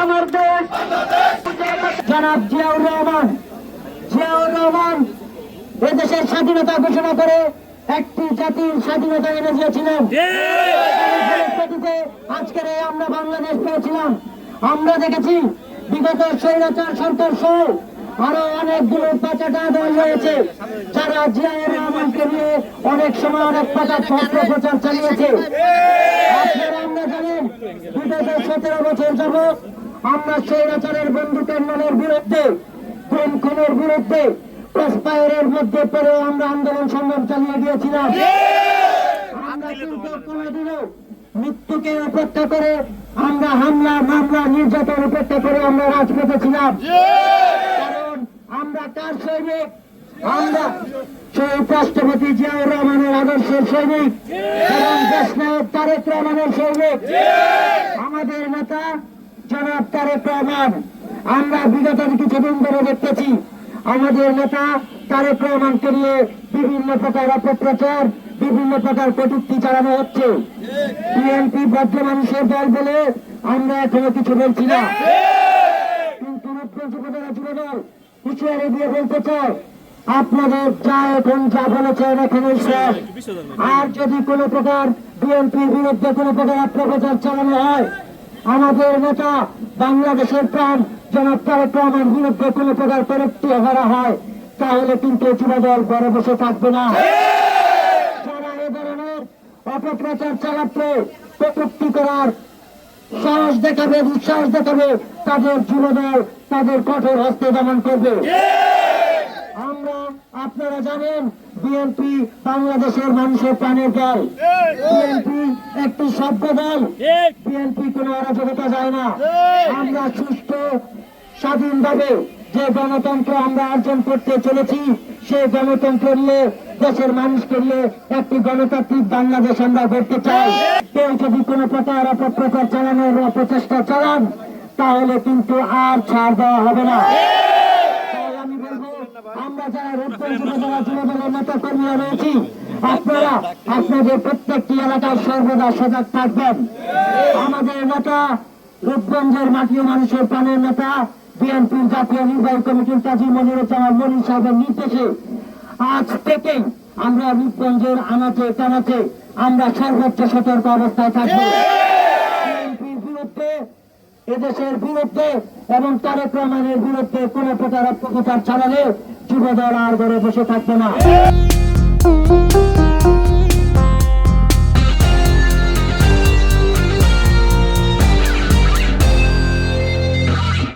আমার দেশ জনাব জিয়াউর রহমান এদেশের স্বাধীনতা ঘোষণা করে একটি জাতির স্বাধীনতা এনে দিয়েছিলেন। আজকের আমরা বাংলাদেশ পেয়েছিলাম। আমরা দেখেছি বিগত স্বৈরাচার সরকার সহ আরো অনেকগুলো পাচাটা দল রয়েছে যারা জিয়াউর রহমানকে নিয়ে অনেক সময় অনেক প্রকার প্রচার চালিয়েছে। আপনারা আমরা জানেন বিগত 17 বছর যাবৎ আমরা স্বৈরাচারের বন্দুকের মানের বিরুদ্ধে, খুনের বিরুদ্ধে ক্রসফায়ারের মধ্যে পড়ে আমরা আন্দোলন সংগ্রাম চালিয়ে গিয়েছিলাম। আমরা কিন্তু কোনোদিনও মৃত্যুকে উপেক্ষা করে আমরা হামলা মামলা নির্যাতন উপেক্ষা করে আমরা রাজপথে ছিলাম। কারণ আমরা কার সৈনিক? আমরা শহীদ রাষ্ট্রপতি জিয়াউর রহমানের আদর্শের সৈনিক এবং দেশনায়ক তারেক রহমানের সৈনিক। আমাদের নেতা জনাব তারেক রহমান, আমরা বিগত কিছুদিন ধরে দেখতেছি আমাদের নেতা তারেক রহমানকে নিয়ে বিভিন্ন প্রকার অপপ্রচার, বিভিন্ন প্রকার কটূক্তি চালানো হচ্ছে। বিএনপি ভদ্র মানুষের দল বলে আমরা এখনো কিছু বলছি না, কিন্তু যুবদল হুঁশিয়ারি দিয়ে বলতে চাই আপনাদের যা এখন যা বলেছেন এখনই সব। আর যদি কোনো প্রকার বিএনপির বিরুদ্ধে কোনো প্রকার অপপ্রচার চালানো হয়, আমাদের নেতা বাংলাদেশের প্রাণ জনাব তারেক রহমানের বিরুদ্ধে কোনো প্রকার কটূক্তি করা হয়, তাহলে কিন্তু যুবদল ঘরে বসে থাকবে না। যারা এ ধরনের অপপ্রচার চালাতে কটূক্তি করার সাহস দেখাবে, দুঃসাহস দেখাবে, তাদের যুবদল তাদের কঠোর হস্তে দমন করবে। আমরা আপনারা জানেন বিএনপি বাংলাদেশের মানুষের প্রাণের দল। বিএনপি একটি সভ্য দল। বিএনপি কোনো অরাজকতা যায় না। আমরা সুস্থ স্বাধীনভাবে যে গণতন্ত্র আমরা অর্জন করতে চলেছি, সেই গণতন্ত্র নিয়ে দেশের মানুষকে নিয়ে একটি গণতান্ত্রিক বাংলাদেশ আমরা গড়তে চাই। কেউ যদি কোনো প্রকার অপপ্রচার চালানোর প্রচেষ্টা চালান, তাহলে কিন্তু আর ছাড় দেওয়া হবে না। আমি বলবো আমরা যারা রূপগঞ্জ উপজেলা যুবদলের নেতা কর্মীরা রয়েছি, আপনারা আপনাদের প্রত্যেকটি এলাকায় সর্বদা সজাগ থাকবেন। আমাদের নেতা রূপগঞ্জের মাটি ও মানুষের প্রাণের নেতা বিএনপির জাতীয় নির্বাহী কমিটির কাজী মনিরুজ্জামান মনির সাহেবের নির্দেশে আজ থেকেই আমরা রূপগঞ্জের আনাচে কানাচে আমরা সর্বোচ্চ সতর্ক অবস্থায় থাকবো। বিএনপির বিরুদ্ধে, এদেশের বিরুদ্ধে এবং তারেক রহমানের বিরুদ্ধে কোন প্রকার অপপ্রচার চালালে যুবদল আর ঘরে বসে থাকবে না।